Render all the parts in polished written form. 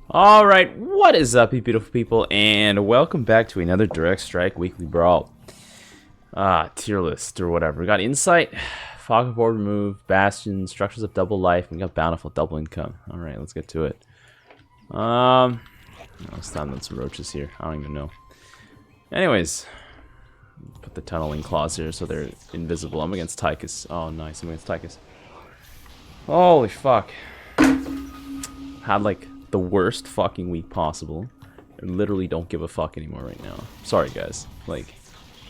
Alright, what is up, you beautiful people, and welcome back to another Direct Strike Weekly Brawl. Tier list, or whatever. We got Insight, Fog of War Remove, Bastion, Structures of Double Life, and we got Bountiful, Double Income. Alright, let's get to it. Let's stand on some roaches here. I don't even know. Anyways, put the tunneling claws here so they're invisible. I'm against Tychus. Oh, nice. I'm against Tychus. Holy fuck. Had, like, the worst fucking week possible. I literally don't give a fuck anymore right now. Sorry, guys. Like,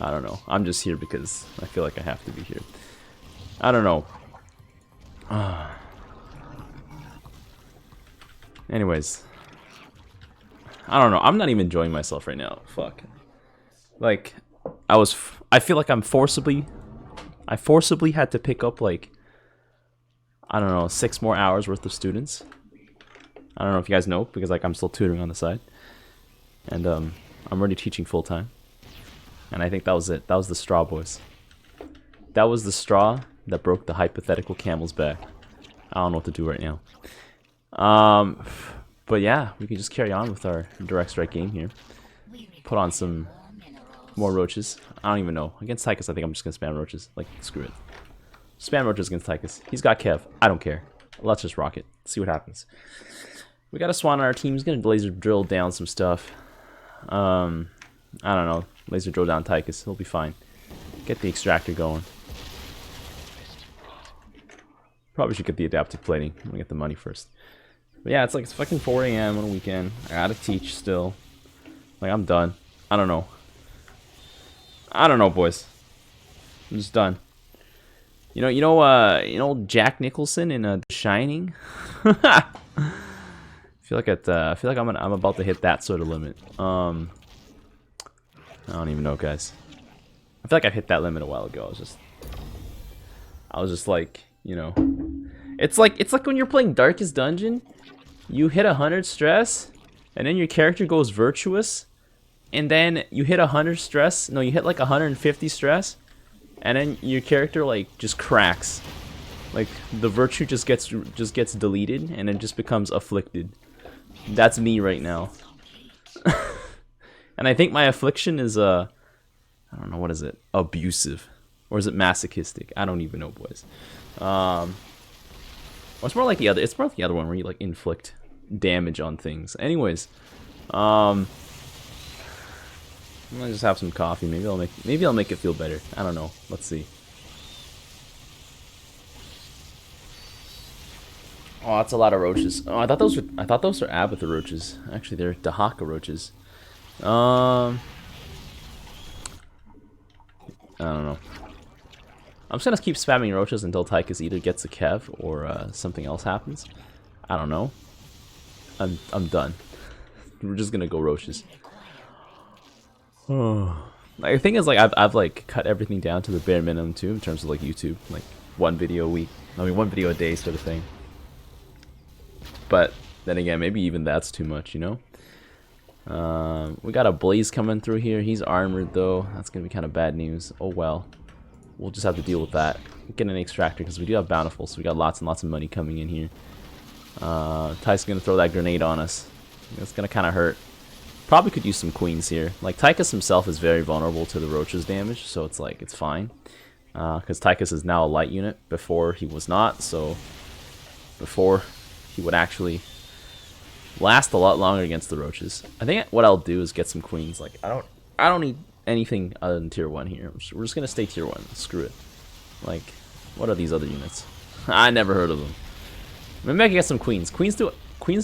I don't know. I'm just here because I feel like I have to be here. I don't know. Anyways. I don't know. I'm not even enjoying myself right now. Fuck. Like, I feel like I forcibly had to pick up, like, I don't know, 6 more hours worth of students. I don't know if you guys know, because like I'm still tutoring on the side. And I'm already teaching full time. And I think that was it. That was the straw, boys. That was the straw that broke the hypothetical camel's back. I don't know what to do right now. But yeah, we can just carry on with our direct strike game here. Put on some more roaches. I don't even know. Against Tychus, I think I'm just gonna spam roaches. Like, screw it. Spam roaches against Tychus. He's got Kev. I don't care. Let's just rock it. See what happens. We got a Swan on our team. He's gonna laser drill down some stuff. I don't know. Laser drill down Tychus. He'll be fine. Get the extractor going. Probably should get the adaptive plating. I'm gonna get the money first. But yeah, it's like it's fucking 4 AM on a weekend. I gotta teach still. Like, I'm done. I don't know. I don't know, boys. I'm just done. You know Jack Nicholson in The Shining. I feel like I'm about to hit that sort of limit. I don't even know, guys. I feel like I hit that limit a while ago. I was just like, you know, it's like when you're playing Darkest Dungeon, you hit 100 stress, and then your character goes virtuous, and then you hit 100 stress. No, you hit like 150 stress. And then your character like just cracks, like the virtue just gets deleted, and it just becomes afflicted. That's me right now. And I think my affliction is I don't know, what is it? Abusive, or is it masochistic? I don't even know, boys. Or it's more like the other. It's more like the other one where you like inflict damage on things. Anyways, I'm gonna just have some coffee. Maybe I'll make it feel better. I don't know. Let's see. Oh, that's a lot of roaches. Oh, I thought those were Abathur roaches. Actually, they're Dahaka roaches. I don't know. I'm just gonna keep spamming roaches until Tychus either gets a Kev or something else happens. I don't know. I'm done. We're just gonna go roaches. Oh. Like, the thing is, like, I've like cut everything down to the bare minimum too, in terms of like YouTube, like 1 video a week. I mean, 1 video a day sort of thing. But then again, maybe even that's too much, you know. We got a Blaze coming through here. He's armored though. That's gonna be kind of bad news. Oh well, we'll just have to deal with that. Get an extractor because we do have Bountiful, so we got lots and lots of money coming in here. Ty's gonna throw that grenade on us. It's gonna kind of hurt. Probably could use some queens here. Like, Tychus himself is very vulnerable to the roaches damage, so it's like, it's fine. Because Tychus is now a light unit. Before he was not, so before he would actually last a lot longer against the roaches. I think what I'll do is get some queens. Like, I don't need anything other than tier 1 here. We're just gonna stay tier 1. Screw it. Like, what are these other units? I never heard of them. Maybe I can get some queens. Queens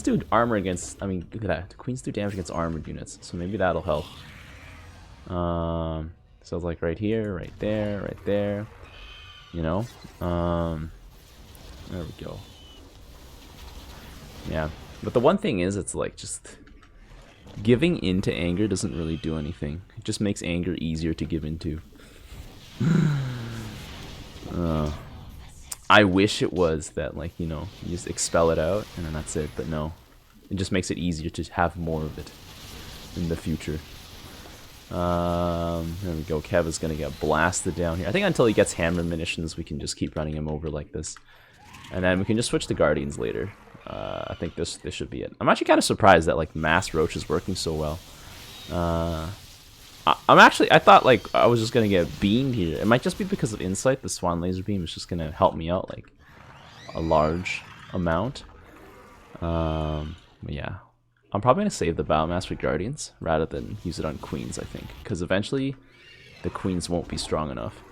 do armor against, I mean, look at that. Queens do damage against armored units, so maybe that'll help. So it's like right here, right there, you know? There we go. Yeah, but the one thing is, it's like, just giving into anger doesn't really do anything. It just makes anger easier to give into. I wish it was that, like, you know, you just expel it out and then that's it, but no. It just makes it easier to have more of it in the future. There we go. Kev is going to get blasted down here. I think until he gets hammer munitions, we can just keep running him over like this. And then we can just switch to Guardians later. I think this should be it. I'm actually kind of surprised that like mass roach is working so well. I thought like I was just gonna get beamed here. It might just be because of insight. The swan laser beam is just gonna help me out like a large amount. But yeah, I'm probably gonna save the biomass for guardians rather than use it on queens. I think because eventually the queens won't be strong enough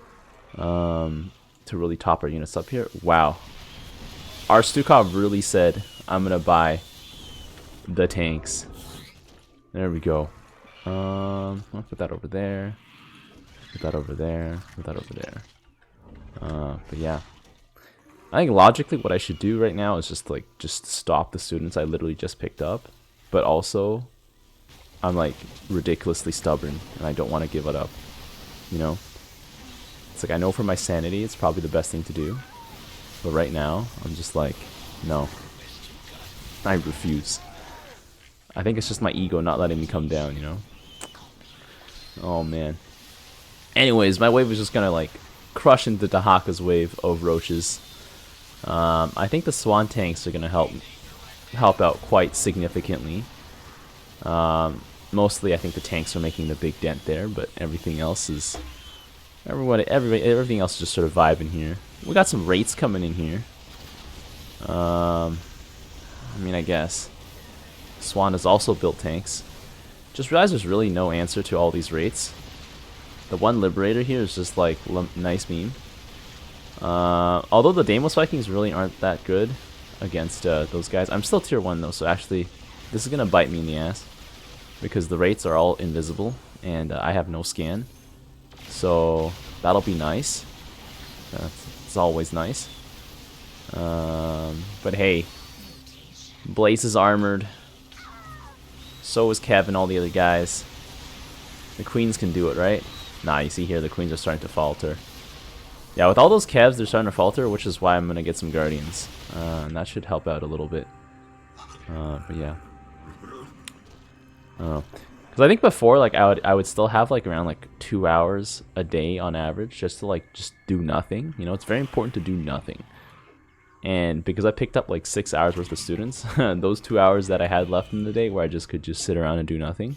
to really top our units up here. Wow, our Stukov really said I'm gonna buy the tanks. There we go. I'll put that over there. Put that over there. Put that over there. But yeah, I think logically what I should do right now is just stop the students I literally just picked up. But also, I'm like ridiculously stubborn and I don't want to give it up. You know, it's like I know for my sanity it's probably the best thing to do. But right now I'm just like, no, I refuse. I think it's just my ego not letting me come down, you know? Oh, man. Anyways, my wave is just gonna, like, crush into Dahaka's wave of roaches. I think the swan tanks are gonna help out quite significantly. Mostly, I think the tanks are making the big dent there, but everything else is... everything else is just sort of vibing here. We got some rates coming in here. I mean, I guess. Swan has also built tanks. Just realized there's really no answer to all these rates. The one Liberator here is just like nice meme. Although the Deimos Vikings really aren't that good against those guys. I'm still tier 1 though, so actually this is going to bite me in the ass. Because the rates are all invisible and I have no scan. So that'll be nice. It's always nice. But hey, Blaze is armored. So is Kev and all the other guys. The queens can do it, right? Nah, you see here the queens are starting to falter. Yeah, with all those Kevs, they're starting to falter, which is why I'm going to get some guardians. And that should help out a little bit. But yeah. Because I think before, like, I would still have, like, around, like, 2 hours a day on average just to, like, just do nothing. You know, it's very important to do nothing. And because I picked up like 6 hours worth of students, those 2 hours that I had left in the day where I just could just sit around and do nothing,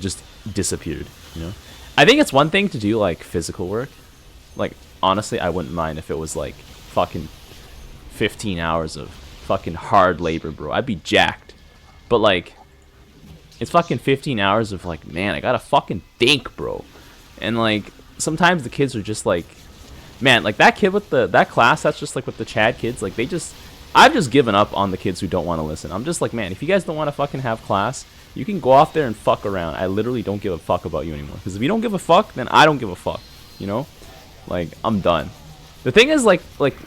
just disappeared, you know? I think it's one thing to do like physical work. Like, honestly, I wouldn't mind if it was like fucking 15 hours of fucking hard labor, bro. I'd be jacked. But like, it's fucking 15 hours of like, man, I gotta fucking think, bro. And like, sometimes the kids are just like, man, like that kid with that class, that's just like with the Chad kids, like I've just given up on the kids who don't want to listen. I'm just like, man, if you guys don't want to fucking have class, you can go off there and fuck around. I literally don't give a fuck about you anymore. Because if you don't give a fuck, then I don't give a fuck, you know? Like, I'm done. The thing is, like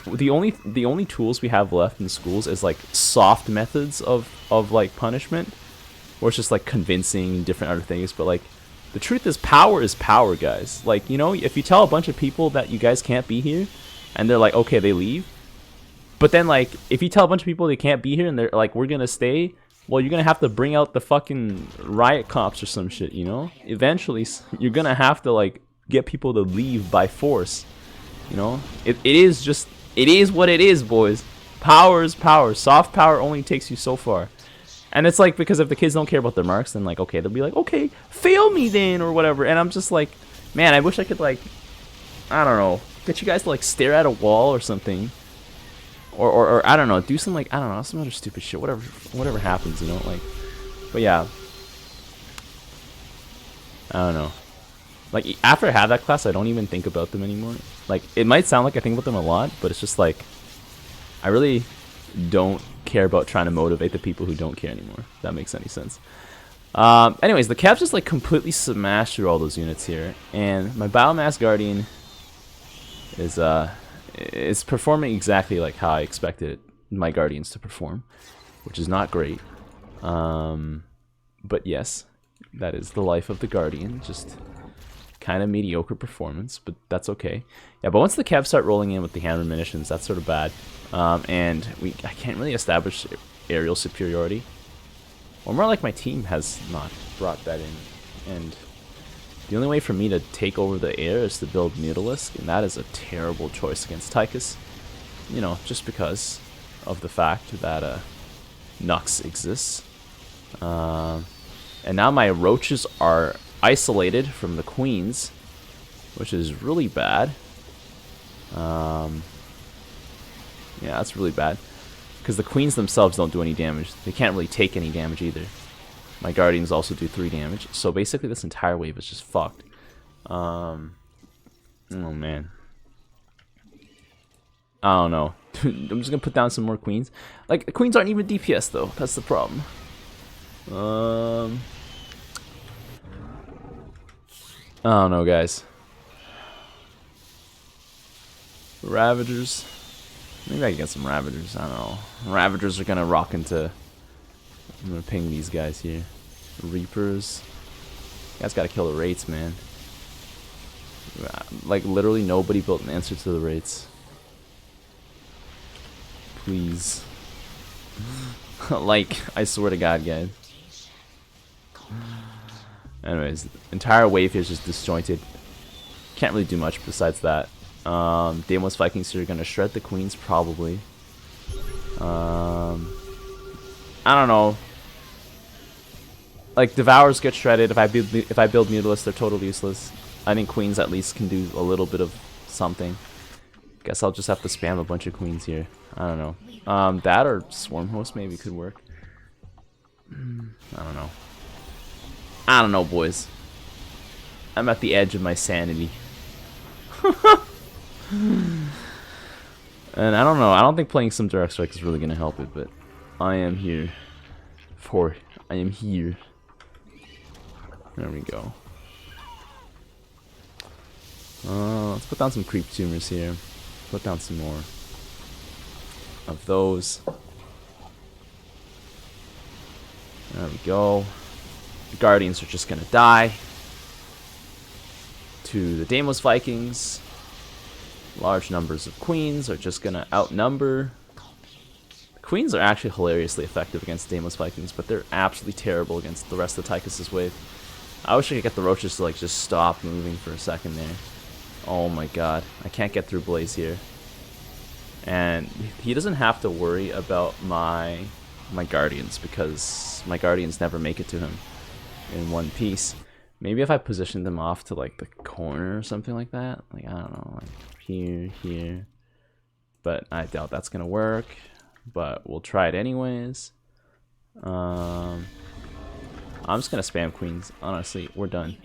the only tools we have left in schools is like soft methods of like punishment, where it's just like convincing different other things, but like, the truth is power, guys. Like, you know, if you tell a bunch of people that you guys can't be here, and they're like, okay, they leave. But then, like, if you tell a bunch of people they can't be here, and they're like, we're gonna stay, well, you're gonna have to bring out the fucking riot cops or some shit, you know? Eventually, you're gonna have to, like, get people to leave by force, you know? It is what it is, boys. Power is power. Soft power only takes you so far. And it's like, because if the kids don't care about their marks, then like, okay, they'll be like, okay, fail me then, or whatever. And I'm just like, man, I wish I could like, I don't know, get you guys to like stare at a wall or something. Or I don't know, do some like, I don't know, some other stupid shit, whatever happens, you know, like, but yeah. I don't know. Like, after I have that class, I don't even think about them anymore. Like, it might sound like I think about them a lot, but it's just like, I really don't care about trying to motivate the people who don't care anymore, if that makes any sense. Anyways, the Cavs just like completely smashed through all those units here, and my Biomass Guardian is performing exactly like how I expected my Guardians to perform, which is not great. But yes, that is the life of the Guardian, just kind of mediocre performance, but that's okay. Yeah, but once the Cavs start rolling in with the hammer munitions, that's sort of bad. And I can't really establish aerial superiority. Or more like my team has not brought that in. And the only way for me to take over the air is to build Mutalisk, and that is a terrible choice against Tychus. You know, just because of the fact that Nux exists. And now my roaches are isolated from the queens, which is really bad. Yeah, that's really bad. Because the queens themselves don't do any damage. They can't really take any damage either. My guardians also do 3 damage. So basically this entire wave is just fucked. Oh man. I don't know. I'm just gonna put down some more queens. Like, queens aren't even DPS though. That's the problem. I don't know, guys. Ravagers. Maybe I can get some Ravagers. I don't know. Ravagers are gonna rock into... I'm gonna ping these guys here. Reapers. You guys gotta kill the rates, man. Like, literally nobody built an answer to the rates. Please. Like, I swear to God, guys. Anyways, entire wave here is just disjointed. Can't really do much besides that. Daemos Vikings here are gonna shred the queens probably. I don't know. Like, Devours get shredded. If I build Mutalists, they're totally useless. I think queens at least can do a little bit of something. Guess I'll just have to spam a bunch of queens here. I don't know. That or Swarm Host maybe could work. I don't know. I don't know, boys. I'm at the edge of my sanity. And I don't know. I don't think playing some Direct Strike is really going to help it, but I am here. I am here. There we go. Let's put down some creep tumors here. Put down some more of those. There we go. The Guardians are just gonna die to the Deimos Vikings. Large numbers of queens are just gonna outnumber. The queens are actually hilariously effective against Deimos Vikings, but they're absolutely terrible against the rest of Tychus's wave. I wish I could get the roaches to like just stop moving for a second there. Oh my god, I can't get through Blaze here. And he doesn't have to worry about my Guardians, because my Guardians never make it to him in one piece. Maybe if I position them off to like the corner or something like that. Like, I don't know, like here. But I doubt that's gonna work. But we'll try it anyways. I'm just gonna spam queens. Honestly, we're done.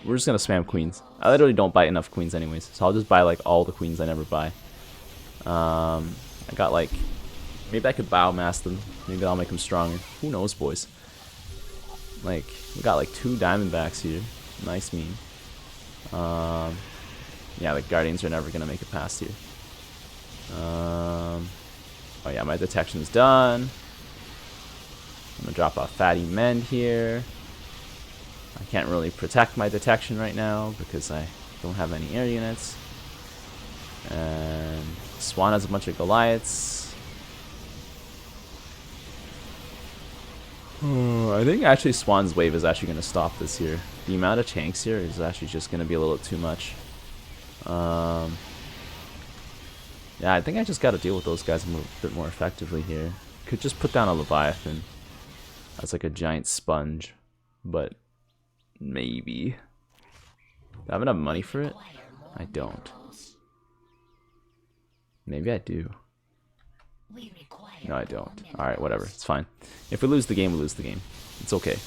We're just gonna spam queens. I literally don't buy enough queens anyways, so I'll just buy like all the queens I never buy. I got like, maybe I could biomass them. Maybe that'll make them stronger. Who knows, boys? Like, we got like 2 Diamondbacks here. Nice meme. Yeah, the Guardians are never gonna make it past here. Oh yeah, my detection's done. I'm gonna drop a Fatty Mend here. I can't really protect my detection right now because I don't have any air units. And Swan has a bunch of Goliaths. I think actually Swan's wave is actually going to stop this here. The amount of tanks here is actually just going to be a little too much. Yeah, I think I just got to deal with those guys a bit more effectively here. Could just put down a Leviathan as like a giant sponge, but maybe. Do I have enough money for it? I don't. Maybe I do. No, I don't. Alright, whatever. It's fine. If we lose the game, we lose the game. It's okay.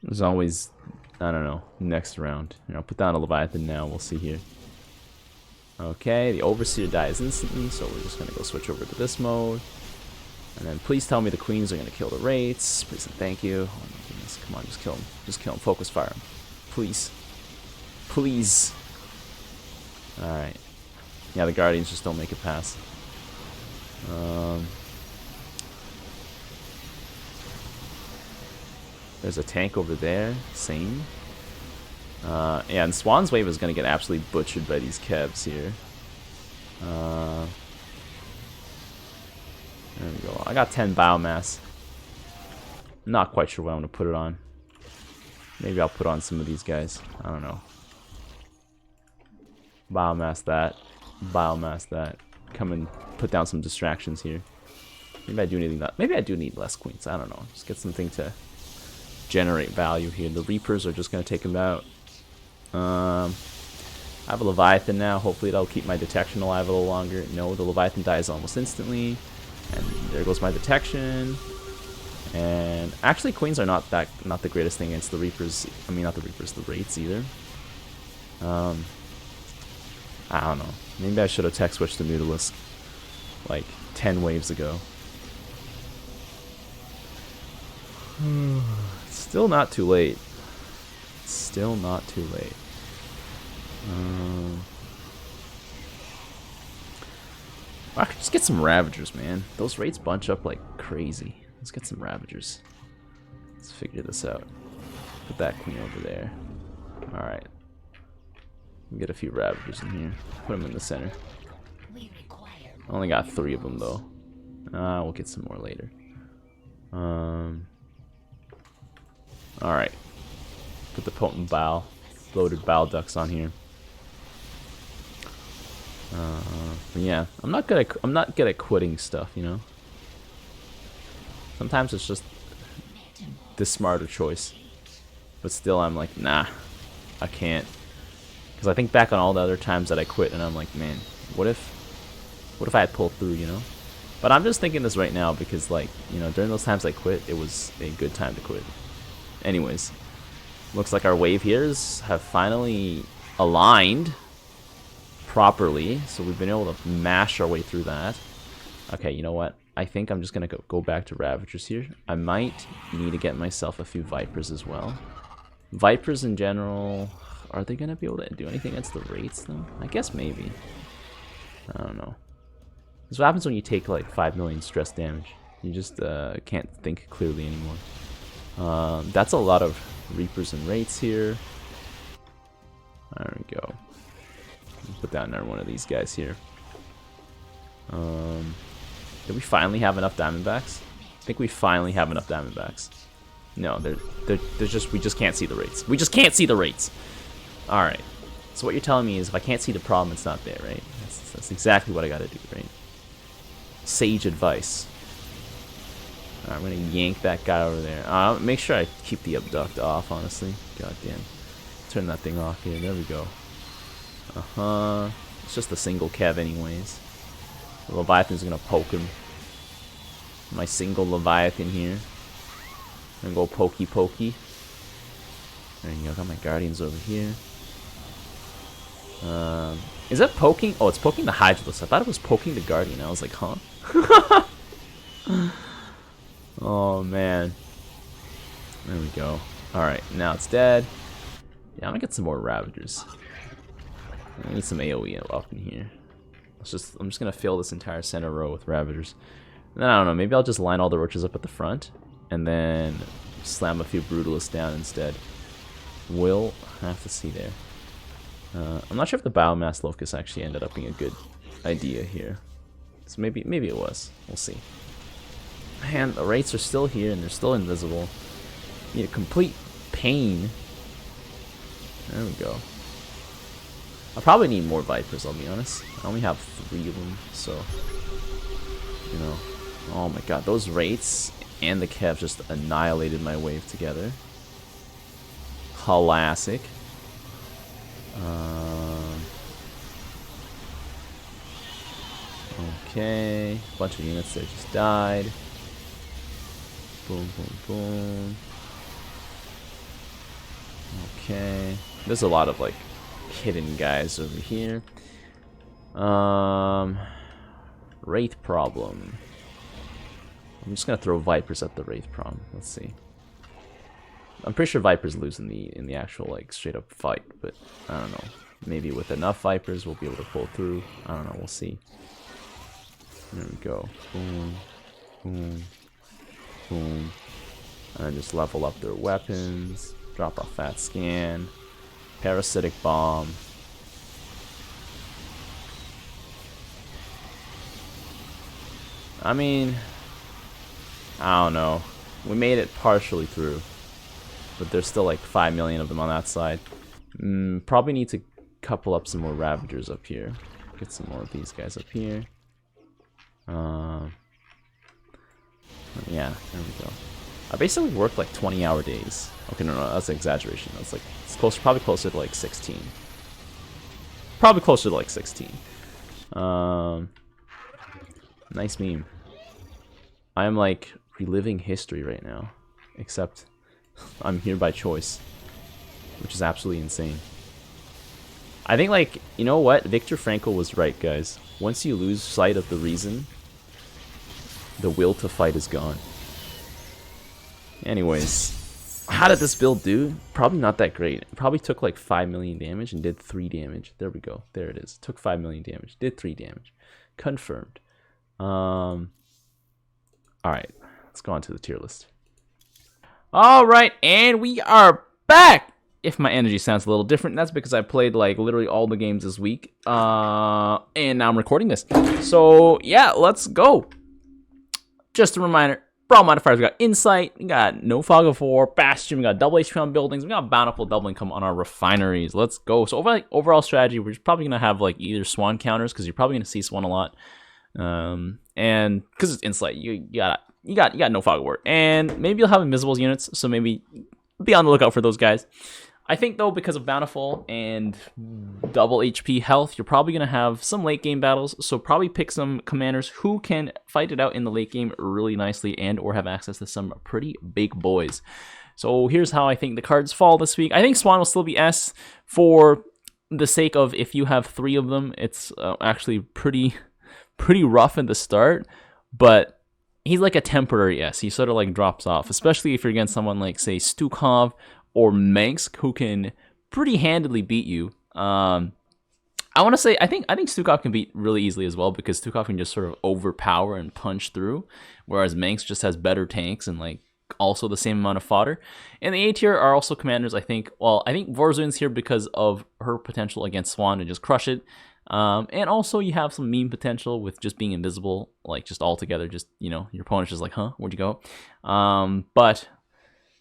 There's always, I don't know, next round. You know, put down a Leviathan now. We'll see here. Okay, the Overseer dies instantly, so we're just going to go switch over to this mode. And then please tell me the queens are going to kill the rates. Please and thank you. Oh my goodness. Come on, just kill them. Just kill them. Focus fire them. Please. Please. Alright. Yeah, the Guardians just don't make it past. There's a tank over there. Same. Yeah, and Swan's Wave is going to get absolutely butchered by these Kevs here. There we go. I got 10 biomass. Not quite sure what I'm going to put it on. Maybe I'll put on some of these guys. I don't know. Biomass that. Biomass that. Come and put down some distractions here. Maybe I do need that. Maybe I do need less queens. I don't know. Just get something to generate value here. The Reapers are just going to take him out. I have a Leviathan now. Hopefully that'll keep my detection alive a little longer. No, the Leviathan dies almost instantly. And there goes my detection. And actually queens are not the greatest thing against the Reapers. I mean, not the Reapers, the Wraiths either. I don't know. Maybe I should have tech switched to Mutalisk like 10 waves ago. Still not too late. Still not too late. I could just get some Ravagers, man. Those rates bunch up like crazy. Let's get some Ravagers. Let's figure this out. Put that queen over there. Alright. Get a few Ravagers in here. Put them in the center. I only got 3 of them though. We'll get some more later. Alright. Put the potent bile, loaded bile ducks on here. Yeah, I'm not good at quitting stuff, you know. Sometimes it's just the smarter choice, but still I'm like, nah, I can't. Because I think back on all the other times that I quit, and I'm like, man, what if I had pulled through, you know? But I'm just thinking this right now because, like, you know, during those times I quit, it was a good time to quit. Anyways, looks like our wave here's have finally aligned properly, so we've been able to mash our way through that. Okay, you know what? I think I'm just gonna go back to Ravagers here. I might need to get myself a few Vipers as well. Vipers in general, are they gonna be able to do anything against the Wraiths though? I guess maybe. I don't know. This is what happens when you take like 5 million stress damage. You just can't think clearly anymore. That's a lot of Reapers and Wraiths here. There we go. Put down another one of these guys here. Did we finally have enough Diamondbacks? I think we finally have enough Diamondbacks. No, they're just, we just can't see the Wraiths. We just can't see the Wraiths. All right. So what you're telling me is if I can't see the problem, it's not there, right? That's exactly what I got to do, right? Sage advice. All right, I'm gonna yank that guy over there. Make sure I keep the abduct off, honestly. God damn. Turn that thing off here. There we go. It's just a single Kev anyways. The Leviathan's gonna poke him. My single Leviathan here. I'm gonna go pokey pokey. There you go. Got my Guardians over here. Is that poking? Oh, it's poking the Hydralisk. I thought it was poking the Guardian. I was like, huh? Oh, man. There we go. Alright, now it's dead. Yeah, I'm gonna get some more Ravagers. I need some AoE up in here. I'm just gonna fill this entire center row with Ravagers. And then I don't know, maybe I'll just line all the roaches up at the front and then slam a few Brutalists down instead. We'll have to see there. I'm not sure if the Biomass Locust actually ended up being a good idea here. So maybe it was. We'll see. Man, the Wraiths are still here and they're still invisible. Need a complete pain. There we go. I probably need more Vipers, I'll be honest. I only have 3 of them, so, you know. Oh my god, those Wraiths and the Kev just annihilated my wave together. Classic. Okay, a bunch of units there just died. Boom, boom, boom. Okay, there's a lot of like hidden guys over here. Wraith problem. I'm just gonna throw Vipers at the Wraith problem. Let's see. I'm pretty sure Vipers lose in the actual like straight up fight, but I don't know. Maybe with enough Vipers we'll be able to pull through. I don't know. We'll see. There we go. Boom, boom, boom. And just level up their weapons. Drop a fat scan. Parasitic bomb. I mean, I don't know. We made it partially through, but there's still like 5 million of them on that side. Probably need to couple up some more Ravagers up here. Get some more of these guys up here. Yeah, there we go. I basically worked like 20-hour days. Okay, no, that's an exaggeration. That's like, it's close, probably closer to like 16. Probably closer to like 16. Nice meme. I am like reliving history right now. Except I'm here by choice. Which is absolutely insane. I think, like, you know what? Viktor Frankl was right, guys. Once you lose sight of the reason, the will to fight is gone. Anyways, how did this build do? Probably not that great. It probably took like 5 million damage and did 3 damage. There we go. There it is. Took 5 million damage. Did 3 damage. Confirmed. Alright. Let's go on to the tier list. Alright, and we are back! If my energy sounds a little different, that's because I played like literally all the games this week. And now I'm recording this. So yeah, let's go. Just a reminder, Brawl modifiers, we got Insight, we got No Fog of War, Bastion, we got double HP on buildings, we got Bountiful double income on our refineries. Let's go. So overall strategy, we're probably gonna have like either Swan counters, because you're probably gonna see Swan a lot. And because it's Insight, you got No Fog of War. And maybe you'll have Invisibles units, so maybe be on the lookout for those guys. I think, though, because of Bountiful and double HP health, you're probably going to have some late game battles, so probably pick some commanders who can fight it out in the late game really nicely and or have access to some pretty big boys. So here's how I think the cards fall this week. I think Swan will still be S for the sake of if you have 3 of them, it's actually pretty rough at the start, but he's like a temporary S. He sort of like drops off, especially if you're against someone like, say, Stukov or Mansk, who can pretty handily beat you. I want to say I think Stukov can beat really easily as well, because Stukov can just sort of overpower and punch through, whereas Mansk just has better tanks and like also the same amount of fodder. And the A tier are also commanders, I think. Well, I think Vorzuin's here because of her potential against Swan to just crush it. And also you have some meme potential with just being invisible, like just altogether, just, you know, your opponent's just like, huh, where'd you go? But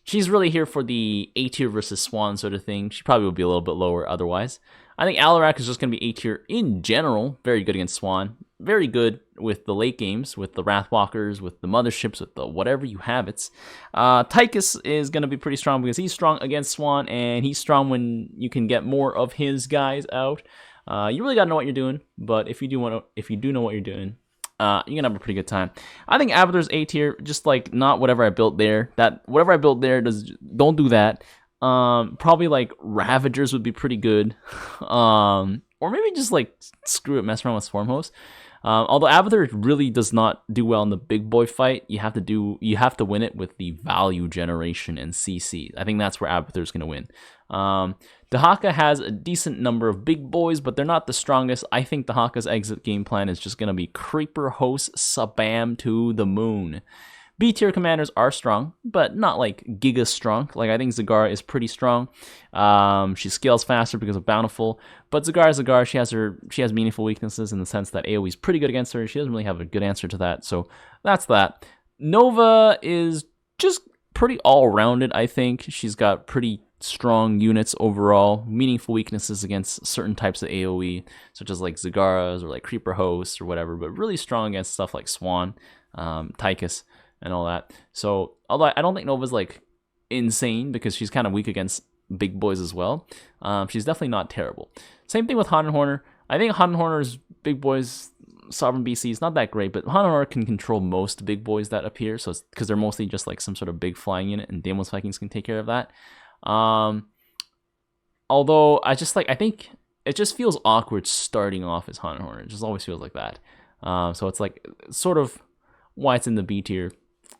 she's really here for the A tier versus Swan sort of thing. She probably would be a little bit lower otherwise. I think Alarak is just going to be A tier in general. Very good against Swan. Very good with the late games, with the Wrathwalkers, with the Motherships, with the whatever you have it. Tychus is going to be pretty strong because he's strong against Swan, and he's strong when you can get more of his guys out. You really got to know what you're doing, but if you do know what you're doing, you're gonna have a pretty good time. I think Abathur's A tier, just like not whatever I built there. Whatever I built there don't do that. Probably like Ravagers would be pretty good. Or maybe just like screw it, mess around with Swarm Host. Although Abathur really does not do well in the big boy fight, you have to win it with the value generation and CC. I think that's where Abathur's gonna win. Dahaka has a decent number of big boys, but they're not the strongest. I think Dahaka's exit game plan is just going to be Creeper Host Sabam to the moon. B tier commanders are strong, but not like giga strong. Like, I think Zagara is pretty strong. She scales faster because of Bountiful, but Zagara, she has meaningful weaknesses in the sense that AoE is pretty good against her. She doesn't really have a good answer to that, so that's that. Nova is just pretty all-rounded, I think. She's got pretty strong units overall, meaningful weaknesses against certain types of AoE, such as like Zagaras or like Creeper Hosts or whatever, but really strong against stuff like Swan, Tychus, and all that. So, although I don't think Nova's like insane because she's kind of weak against big boys as well, she's definitely not terrible. Same thing with Horner. I think Horner's big boys, Sovereign BC is not that great, but Horner can control most big boys that appear, so it's because they're mostly just like some sort of big flying unit, and Deimos Vikings can take care of that. Although I think it just feels awkward starting off as Horner. It just always feels like that. So it's like sort of why it's in the B tier.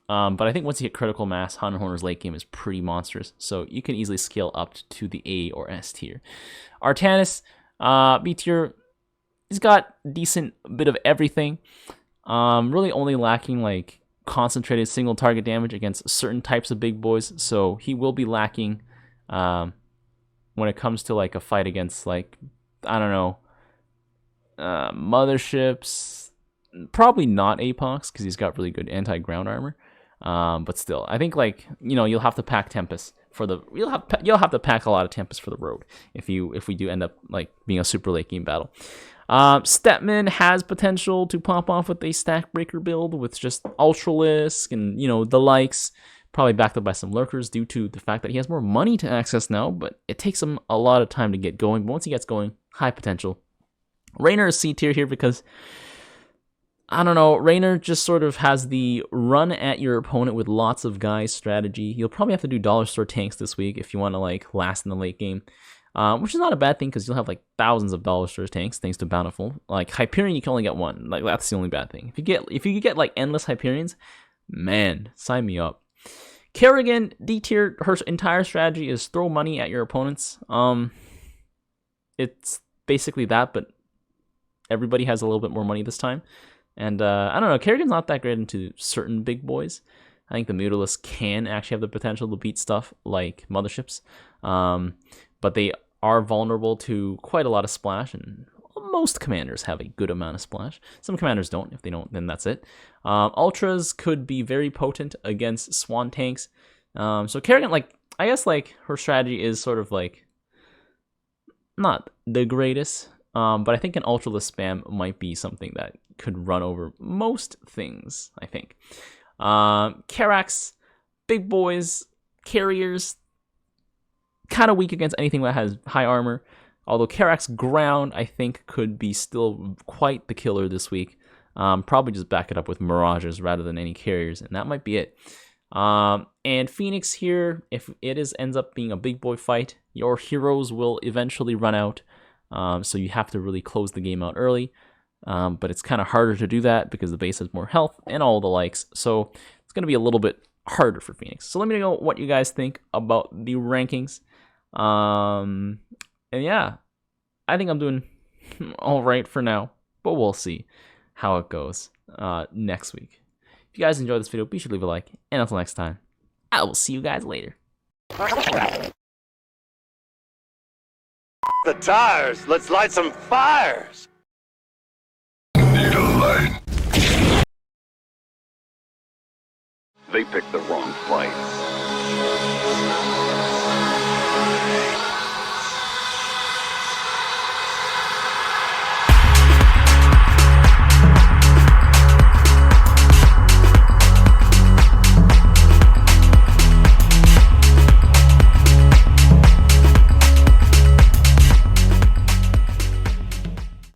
But I think once you hit critical mass, Horner's late game is pretty monstrous. So you can easily scale up to the A or S tier. Artanis, B tier, he's got decent bit of everything. Really only lacking like concentrated single target damage against certain types of big boys. So he will be lacking when it comes to like a fight against like, I don't know, Motherships. Probably not Apox because he's got really good anti-ground armor. But still, I think like, you know, you'll have to pack Tempest for the you'll have to pack a lot of Tempest for the road if we do end up like being a super late game battle. Stepman has potential to pop off with a stack breaker build with just Ultralisk and, you know, the likes. Probably backed up by some lurkers due to the fact that he has more money to access now, but it takes him a lot of time to get going. But once he gets going, high potential. Raynor is C tier here because, I don't know, Raynor just sort of has the run at your opponent with lots of guys strategy. You'll probably have to do dollar store tanks this week if you want to like last in the late game. Which is not a bad thing because you'll have like thousands of dollar store tanks thanks to Bountiful. Like Hyperion, you can only get one. Like that's the only bad thing. If you get like endless Hyperions, man, sign me up. Kerrigan, D tier, her entire strategy is throw money at your opponents. It's basically that, but everybody has a little bit more money this time. And I don't know, Kerrigan's not that great into certain big boys. I think the Mutalisk can actually have the potential to beat stuff like Motherships. But they are vulnerable to quite a lot of splash, and most commanders have a good amount of splash. Some commanders don't. If they don't, then that's it. Ultras could be very potent against Swan tanks. So Kerrigan, like, I guess, like, her strategy is sort of, like, not the greatest. But I think an Ultralisk spam might be something that could run over most things, I think. Karax, big boys, carriers, kind of weak against anything that has high armor. Although Karax ground, I think, could be still quite the killer this week. Probably just back it up with Mirages rather than any carriers, and that might be it. And Phoenix here, if it ends up being a big boy fight, your heroes will eventually run out. So you have to really close the game out early. But it's kind of harder to do that because the base has more health and all the likes. So it's going to be a little bit harder for Phoenix. So let me know what you guys think about the rankings. And yeah, I think I'm doing all right for now, but we'll see how it goes next week. If you guys enjoyed this video, be sure to leave a like. And until next time, I will see you guys later. The tires! Let's light some fires! Need a light. They picked the wrong fight.